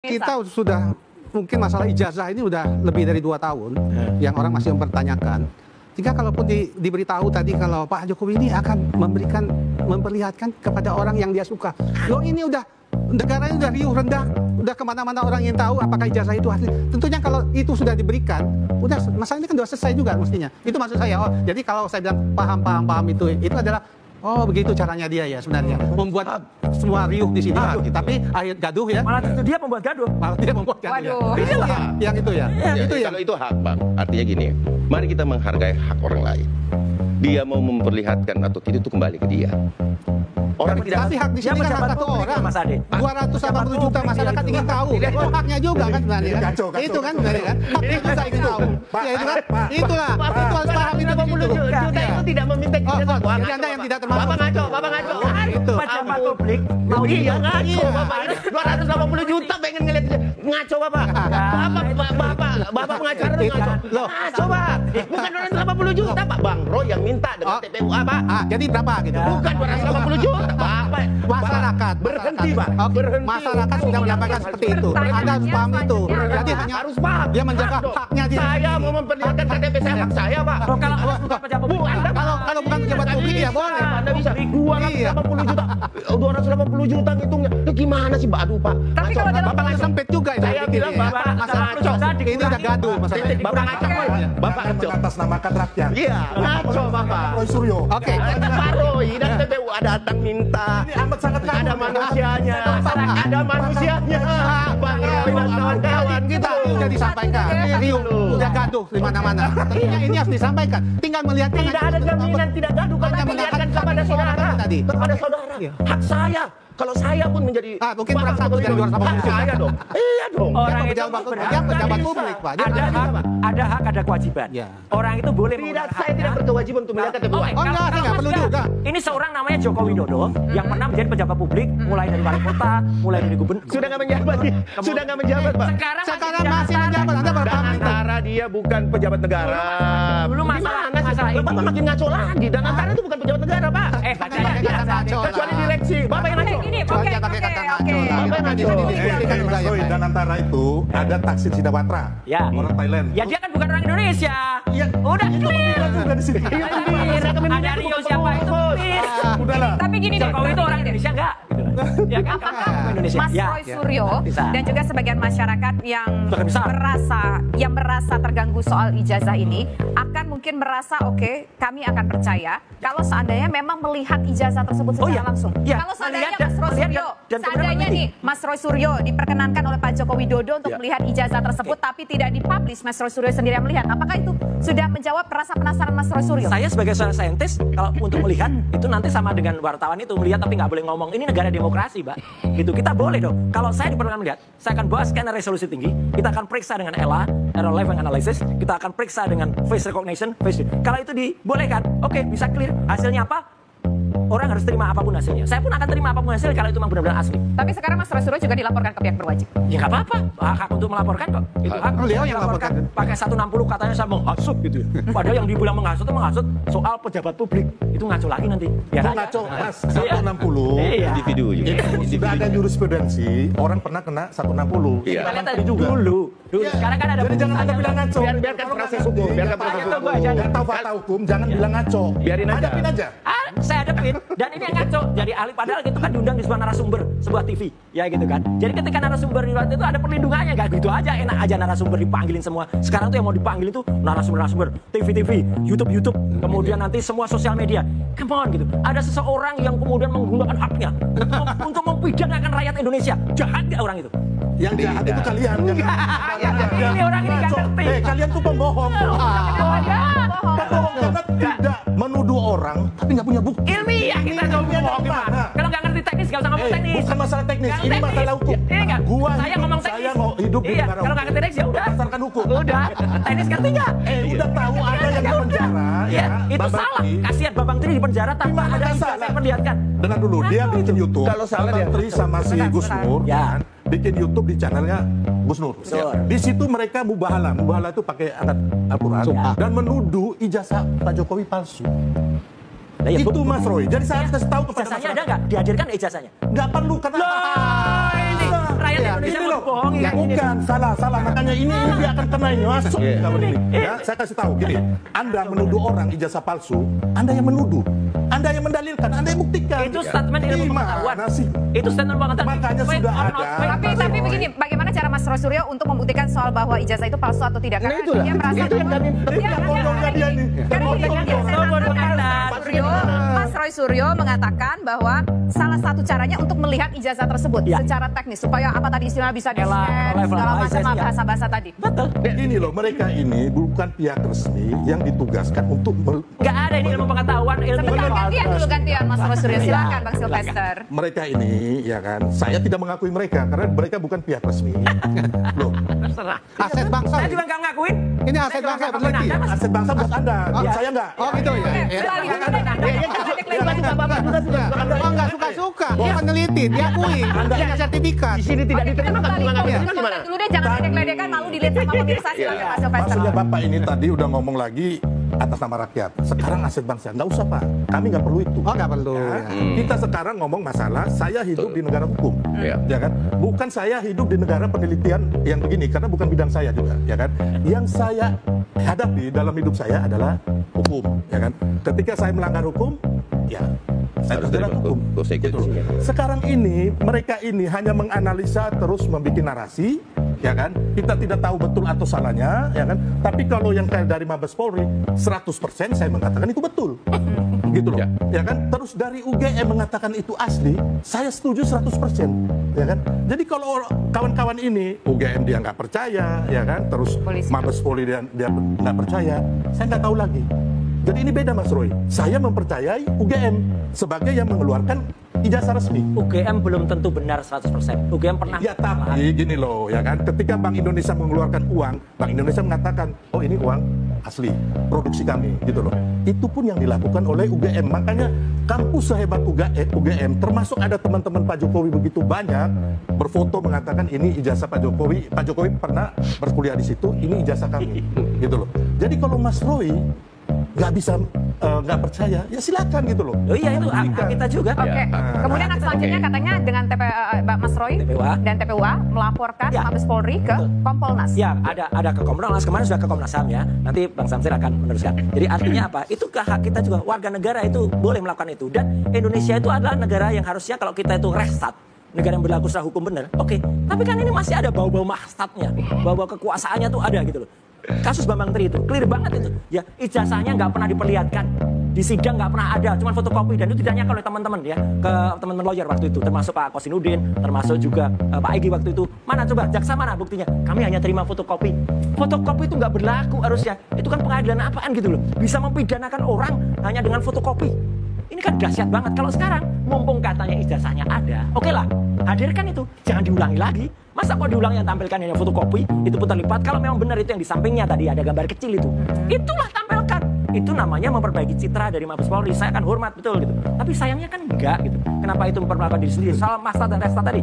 Kita sudah mungkin masalah ijazah ini udah lebih dari 2 tahun yang orang masih mempertanyakan. Jika kalaupun diberitahu tadi kalau Pak Jokowi ini akan memperlihatkan kepada orang yang dia suka. Loh ini udah negaranya udah riuh rendah, udah kemana-mana orang ingin tahu apakah ijazah itu asli. Tentunya kalau itu sudah diberikan, udah masalah ini kan sudah selesai juga mestinya. Itu maksud saya. Oh, jadi kalau saya bilang paham itu adalah oh begitu caranya dia ya sebenarnya membuat semua riuh di sini. Gitu. Tapi akhir gaduh ya. Malah itu dia membuat gaduh. Malah dia membuat gaduh. Waduh. Ya. Yang itu ya. Itu ya. Kalau itu hak bang, artinya gini. Mari kita menghargai hak orang lain. Dia mau memperlihatkan atau tidak itu kembali ke dia. Orang tidak. Tapi hak di sini kan hak satu orang. Mas Ade. 280 juta masyarakat ingin tahu. Oh, haknya juga kan sebenarnya kan. Itu kan sebenarnya kan. Haknya juga ingin tahu. Ya itu kan. Itulah. Itu harus paham itu. 80 juta itu tidak meminta ijazah. Jadi Anda yang tidak termasuk. Bapak ngaco. Itu pejabat publik mau iya ngaco Bapak ini 280 juta pengen ngeliat ngaco Bapak. Bapak ngaco. Loh, coba. Bukan 280 juta Pak Bang Roy yang minta dengan TPU Pak. Jadi berapa gitu? Bukan 280 juta Bapak. Masyarakat berhenti Pak. Masyarakat sudah menyampaikan seperti itu. Anda harus paham itu. Jadi hanya harus paham. Dia menjaga haknya dia. Saya mau memperlihatkan KTP saya hak saya Pak. Kalau bukan pejabat publik ya boleh. Anda bisa 280 juta. 280 juta ngitungnya. Itu gimana sih Pak? Aduh Pak. Tapi kalau dalam Bapak sempit juga itu. Saya bilang Bapak ngaco. Ini udah gaduh masalah. Bapak ngaco. Bapak ngaco. Mengatasnamakan rakyat. Iya, ngaco Bapak. Roy Suryo. Oke. Pak Roy dan TPU datang minta. Ini amat sangat ada manusianya. Ada manusianya. Bang Roy dan kawan-kawan gitu. Sudah disampaikan. Riuh, udah gaduh di mana-mana. Tentunya ini harus disampaikan. Tinggal melihatnya. Tidak ada jaminan tidak gaduh kalau memperlihatkan kepada saudara. Kepada saudara. Hak saya. Kalau saya pun menjadi mungkin kurang satu dari 280 hak saya dong. Iya dong. Orang itu pejabat publik Pak. Ada hak, ada kewajiban. Orang itu boleh. Tidak, saya tidak berkewajiban untuk melihat TPU. Oh enggak, saya nggak perlu juga. Ini seorang namanya Joko Widodo yang pernah menjadi pejabat publik mulai dari wali kota, mulai dari gubernur. Sudah nggak menjabat, sudah nggak menjabat Pak. Sekarang masih menjabat. Anda berpaham itu. Antara dia bukan pejabat negara. Dulu masalah ini. Bapak makin ngaco lagi. Dan antara itu bukan pejabat negara Pak. Kecuali direksi. Bapak yang ngaco. Oke. Dan antara itu ada Thaksin Shinawatra, orang Thailand. Ya dia kan bukan orang Indonesia. Udah clear. Ada Rio siapa itu? Udahlah. Tapi gini deh. Jokowi itu orang Indonesia enggak? Ya kan? Mas Roy Suryo dan juga sebagian masyarakat yang merasa terganggu soal ijazah ini akan mungkin merasa oke, kami akan percaya kalau seandainya memang melihat ijazah tersebut secara langsung. Kalau seandainya Mas Roy Suryo diperkenankan oleh Pak Joko Widodo untuk melihat ijazah tersebut tapi tidak dipublish, Mas Roy Suryo sendiri yang melihat. Apakah itu sudah menjawab rasa penasaran Mas Roy Suryo? Saya sebagai seorang saintis kalau untuk melihat itu nanti sama dengan wartawan itu melihat tapi nggak boleh ngomong ini negara demokrasi, Pak. Gitu kita boleh dong. Kalau saya diperkenankan melihat, saya akan bawa scanner resolusi tinggi. Kita akan periksa dengan ELA, Error Level Analysis. Kita akan periksa dengan face recognition, Kalau itu dibolehkan, oke, bisa clear. Hasilnya apa? Orang harus terima apapun hasilnya. Saya pun akan terima apapun hasilnya kalau itu memang benar-benar asli. Tapi sekarang Mas Roy Suryo juga dilaporkan ke pihak berwajib. Ya nggak apa-apa. Hak untuk melaporkan kok. Itu hak. Beliau yang melaporkan. Pakai 160 katanya saya menghasut gitu. Padahal yang dibilang menghasut itu menghasut soal pejabat publik. Itu ngaco lagi nanti. Ya Kok ngaco Mas? 160. Individu juga. Sudah ada jurisprudensi, orang pernah kena 160. Iya. Kita lihat tadi dulu. Sekarang kan ada. Jadi jangan Anda bilang ngaco. Biarkan proses hukum. Biarkan proses hukum. Jangan tahu fakta hukum, jangan bilang ngaco. Biarin aja. Hadapin aja. Saya hadapin. Dan ini yang ngaco. Jadi ahli padahal itu kan diundang di sebuah narasumber, sebuah TV. Ya gitu kan. Jadi ketika narasumber di itu ada perlindungannya. Gak gitu aja, enak aja narasumber dipanggilin semua. Sekarang tuh yang mau dipanggil itu narasumber, TV, YouTube, kemudian nanti semua sosial media. Come on gitu. Ada seseorang yang kemudian menggunakan haknya untuk mempidanakan rakyat Indonesia. Jahat gak orang itu? Yang jahat itu kalian. Ini orang ini gak ngerti. Kalian tuh pembohong. Pembohong karena tidak menuduh orang tapi nggak punya bukti. Ilmiah kita ngomong gimana? Kalau nggak ngerti teknis nggak usah ngomong teknis. Bukan masalah teknis, ini masalah hukum. Ini kan? Saya ngomong teknis. Saya mau hidup di negara hukum. Kalau nggak ngerti teknis ya udah. Berdasarkan hukum. Udah. Teknis ngerti nggak? Udah tahu ada yang di penjara. Ya, itu salah. Kasihan Babang Tri di penjara tanpa ada ijazah yang perlihatkan. Dengar dulu, dia bikin YouTube. Kalau salah dia. Babang Tri sama si Gus Nur, bikin YouTube di channelnya Gus Nur. Di situ mereka mubahala. Mubahala itu pakai adat Al-Quran dan menuduh ijazah Pak Jokowi palsu. Itu Mas Roy. Jadi saya harus kasih tahu kepada ijazahnya ada nggak? Dihadirkan ijazahnya? Nggak perlu karena ini rakyat ya. Indonesia Ini mau loh, dibohongi ya kayak gini. bukan, salah. Makanya ini dia akan kena ini, masuk kabar ini. Ya, saya kasih tahu gini, Anda menuduh orang ijazah palsu, Anda yang menuduh, Anda yang mendalilkan, Anda yang buktikan. Itu statement ilmu pengetahuan. Itu statement pengetahuan. Makanya Fake sudah or ada. not fake. Tapi begini, bagaimana cara Mas Roy Suryo untuk membuktikan soal bahwa ijazah itu palsu atau tidak? Karena itulah. dia merasa Itu yang kami dia ini. Mas Roy Suryo mengatakan bahwa salah satu caranya untuk melihat ijazah tersebut secara teknis supaya apa tadi istilah bisa di-scan segala macam bahasa-bahasa tadi. Betul. Gini loh, mereka ini bukan pihak resmi yang ditugaskan untuk Nggak ada ini ilmu pengetahuan, ilmu Sebentar, gantian dulu gantian Mas Roy Suryo. Silakan Bang Silakan. Sylvester. mereka ini, ya kan, saya tidak mengakui mereka karena mereka bukan pihak resmi. Loh, terserah. Aset bangsa. Saya juga nggak ngakuin. Ini aset bangsa peneliti. aset bangsa buat Anda, buat saya enggak. Oh gitu ya. Oh nggak suka-suka. Dia peneliti, diakui, punya sertifikat. Di sini tidak diterima kan gimana? Sebentar dulu deh, jangan ledek-ledekan, malu dilihat sama pemirsa. Silakan Mas Sylvester. Maksudnya Bapak ini tadi udah ngomong lagi atas nama rakyat. Sekarang aset bangsa, nggak usah Pak. Kami nggak perlu itu. Oh nggak perlu. Ya. Kita sekarang ngomong masalah saya hidup di negara hukum, ya kan? Bukan saya hidup di negara penelitian yang begini karena bukan bidang saya juga, ya kan? Yang saya hadapi dalam hidup saya adalah hukum, ya kan? Ketika saya melanggar hukum, ya saya terjerat hukum. Gitu loh. Sekarang ini mereka ini hanya menganalisa terus membuat narasi, ya kan? Kita tidak tahu betul atau salahnya, ya kan? Tapi kalau yang kayak dari Mabes Polri 100% saya mengatakan itu betul. Gitu loh. Ya kan? Terus dari UGM mengatakan itu asli, saya setuju 100%. Ya kan? Jadi kalau kawan-kawan ini UGM dia nggak percaya, ya kan? Terus Mabes Polri dia nggak percaya, saya nggak tahu lagi. Jadi ini beda Mas Roy. Saya mempercayai UGM sebagai yang mengeluarkan ijazah resmi. UGM belum tentu benar 100%. UGM pernah. Ya tapi gini loh, ya kan? Ketika Bank Indonesia mengeluarkan uang, Bank Indonesia mengatakan, oh ini uang asli, produksi kami, gitu loh. Itu pun yang dilakukan oleh UGM. Makanya kampus sehebat UGM, termasuk ada teman-teman Pak Jokowi begitu banyak berfoto mengatakan ini ijazah Pak Jokowi. Pak Jokowi pernah berkuliah di situ, ini ijazah kami, gitu loh. Jadi kalau Mas Roy nggak bisa nggak percaya, ya silakan gitu loh. Oh iya itu hak kita juga. Oke. Kemudian selanjutnya katanya dengan Mas Roy dan TPUA melaporkan Mabes Polri ke Kompolnas. Ya, ada ke Kompolnas, kemarin sudah ke Komnas HAM ya. Nanti Bang Samsir akan meneruskan. Jadi artinya apa? Itu hak kita juga, warga negara itu boleh melakukan itu. Dan Indonesia itu adalah negara yang harusnya kalau kita itu restart, negara yang berlaku secara hukum benar. Oke. Tapi kan ini masih ada bau-bau mahstatnya, bau-bau kekuasaannya tuh ada gitu loh. Kasus Bambang Tri itu clear banget itu. Ya, ijazahnya nggak pernah diperlihatkan. Di sidang nggak pernah ada, cuma fotokopi, dan itu ditanyakan oleh teman-teman ya ke teman-teman lawyer waktu itu, termasuk Pak Kosinudin, termasuk juga Pak Egy waktu itu. Mana coba jaksa mana buktinya? Kami hanya terima fotokopi. Fotokopi itu nggak berlaku harusnya. Itu kan pengadilan apaan gitu loh? Bisa mempidanakan orang hanya dengan fotokopi. Ini kan dahsyat banget. Kalau sekarang mumpung katanya ijazahnya ada, oke lah, hadirkan itu, jangan diulangi lagi. Masa kok diulangi yang tampilkan hanya fotokopi, itu putar lipat. Kalau memang benar itu yang di sampingnya tadi ada gambar kecil itu, itulah tampilkan. Itu namanya memperbaiki citra dari Mabes Polri. Saya akan hormat betul gitu. Tapi sayangnya kan enggak gitu. Kenapa itu memperlakukan diri sendiri? Soal Masta dan Resta tadi.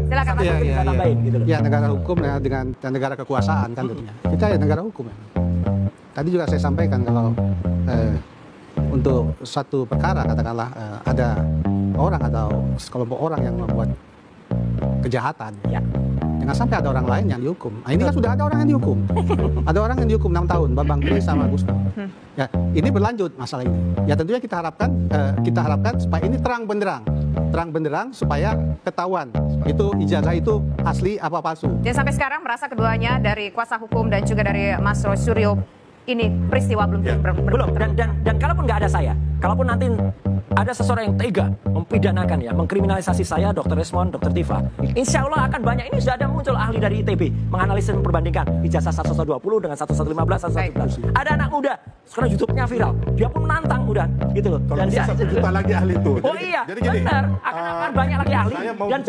Silakan Mas Roy bisa tambahin gitu loh. Ya negara hukum ya dengan negara kekuasaan kan tentunya. Kita ya negara hukum ya. Tadi juga saya sampaikan kalau untuk satu perkara katakanlah ada orang atau sekelompok orang yang membuat kejahatan, ya. Jangan sampai ada orang lain yang dihukum. Nah, ini kan sudah ada orang yang dihukum. Ada orang yang dihukum 6 tahun, Bambang Tri sama Gus Nur. Ya, ini berlanjut masalah ini. Ya tentunya kita harapkan supaya ini terang benderang supaya ketahuan itu ijazah itu asli apa palsu. Dan sampai sekarang merasa keduanya dari kuasa hukum dan juga dari Mas Roy Suryo ini peristiwa belum dan kalaupun nggak ada saya, kalaupun nanti ada seseorang yang tega mempidanakan ya, mengkriminalisasi saya, Dr. Resmond, Dr. Tifa, insya Allah akan banyak. Ini sudah ada muncul ahli dari ITB menganalisis dan memperbandingkan ijazah 1120 dengan 1115, 1111. Ada anak muda sekarang YouTube-nya viral, dia pun menantang udah gitu loh. Kalau bisa 1 juta lagi ahli itu. Oh iya, jadi gini, benar. Akan banyak lagi ahli dan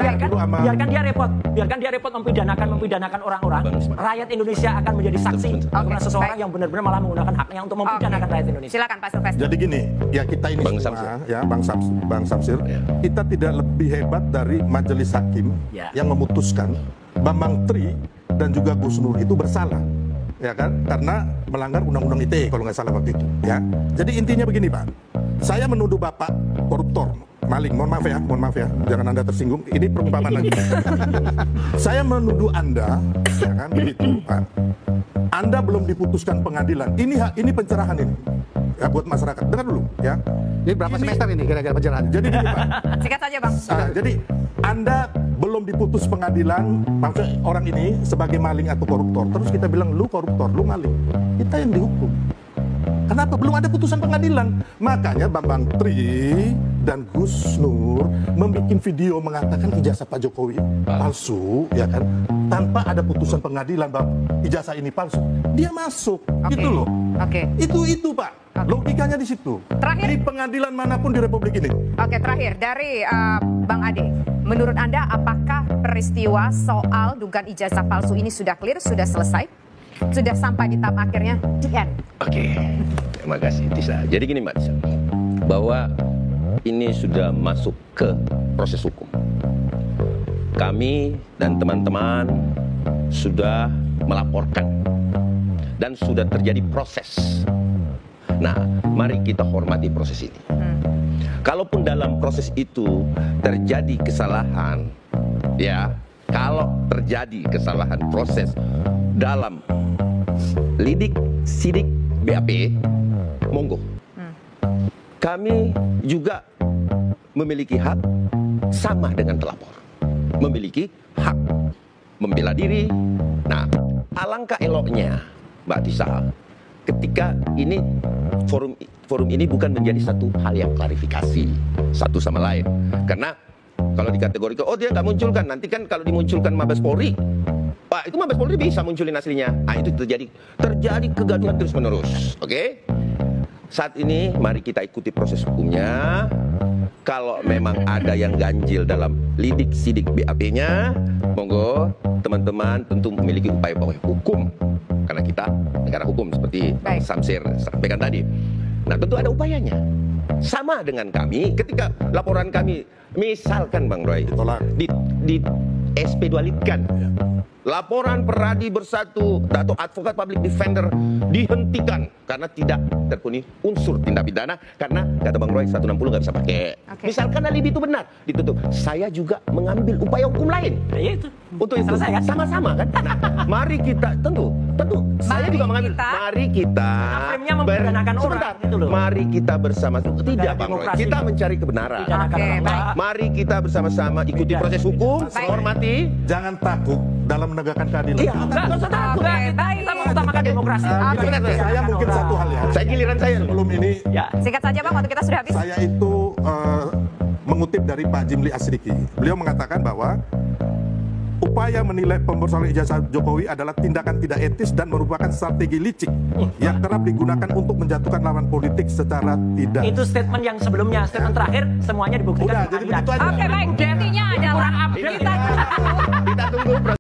biarkan dia repot mempidanakan orang-orang. Rakyat Indonesia akan menjadi saksi karena seseorang yang benar-benar malah menggunakan haknya untuk mempidanakan rakyat Indonesia. Silakan Pak Sylvester. Jadi gini, ya kita ini Bang semua, Samsir. ya Bang Samsir, kita tidak lebih hebat dari majelis hakim yang memutuskan Bambang Tri dan juga Gus Nur itu bersalah, ya kan? Karena melanggar undang-undang ITE kalau nggak salah waktu itu, ya. Jadi intinya begini Pak, saya menuduh Bapak koruptor, maling. Mohon maaf ya, jangan Anda tersinggung. Ini perumpamaan lagi. Saya menuduh Anda, ya kan begitu, Pak. Anda belum diputuskan pengadilan. Ini pencerahan ini. Ya, buat masyarakat. Dengar dulu, ya. Ini berapa semester ini kira-kira pencerahan? Jadi gini, Pak. Singkat saja, Bang. Jadi Anda belum diputus pengadilan, maksudnya orang ini sebagai maling atau koruptor. Terus kita bilang lu koruptor, lu maling. Kita yang dihukum. Kenapa? Belum ada putusan pengadilan. Makanya Bambang Tri dan Gus Nur membuat video mengatakan ijazah Pak Jokowi palsu, ya kan? Tanpa ada putusan pengadilan bahwa ijazah ini palsu. Dia masuk, gitu loh. Itu Pak. Logikanya di situ. Terakhir. Di pengadilan manapun di Republik ini. Oke, terakhir dari Bang Ade. Menurut Anda, apakah peristiwa soal dugaan ijazah palsu ini sudah clear, sudah selesai? Sudah sampai di tahap akhirnya, di end? Oke, terima kasih Tisa. Jadi gini Mbak Tisa, bahwa ini sudah masuk ke proses hukum. Kami dan teman-teman sudah melaporkan dan sudah terjadi proses. Nah, mari kita hormati proses ini. Kalaupun dalam proses itu terjadi kesalahan, ya, kalau terjadi kesalahan proses dalam lidik sidik BAP, monggo. Kami juga memiliki hak sama dengan terlapor, memiliki hak membela diri. Nah, alangkah eloknya Mbak Tisa, ketika ini forum ini bukan menjadi satu hal yang klarifikasi satu sama lain. Karena kalau dikategorikan, oh dia nggak munculkan, nanti kan kalau dimunculkan Mabes Polri, Pak, itu Mabes Polri bisa munculin aslinya. Nah, itu terjadi kegaduhan terus-menerus. Oke? Saat ini mari kita ikuti proses hukumnya. Kalau memang ada yang ganjil dalam lidik sidik BAP-nya, monggo teman-teman tentu memiliki upaya hukum. Karena kita negara hukum seperti Bang Samsir sampaikan tadi. Nah, tentu ada upayanya. Sama dengan kami ketika laporan kami misalkan Bang Roy di SP2-litkan. Laporan Peradi Bersatu atau advokat public defender dihentikan karena tidak terpenuhi unsur tindak pidana, karena kata Bang Roy 160 nggak bisa pakai. Misalkan alibi itu benar, ditutup. Saya juga mengambil upaya hukum lain. Ya itu. Untuk itu selesai kan? Sama-sama kan? Nah, mari kita tentu saya juga mengambil. Mari kita mari kita bersama-sama. Tidak Bang Roy, kita mencari kebenaran. Mari kita bersama-sama ikuti proses hukum, hormati. Jangan takut dalam menegakkan keadilan. Iya, nggak usah takut. Kita mengutamakan demokrasi. Saya mungkin satu hal ya. Saya giliran saya sebelum ini. Ya. Singkat saja Bang, waktu kita sudah habis. Saya itu mengutip dari Pak Jimli Asriki. Beliau mengatakan bahwa upaya menilai pembohongan ijazah Jokowi adalah tindakan tidak etis dan merupakan strategi licik yang kerap digunakan untuk menjatuhkan lawan politik secara tidak. Itu statement yang sebelumnya, statement terakhir semuanya dibuktikan. Udah, jadi begitu aja. Oke, baik. Intinya adalah kita tunggu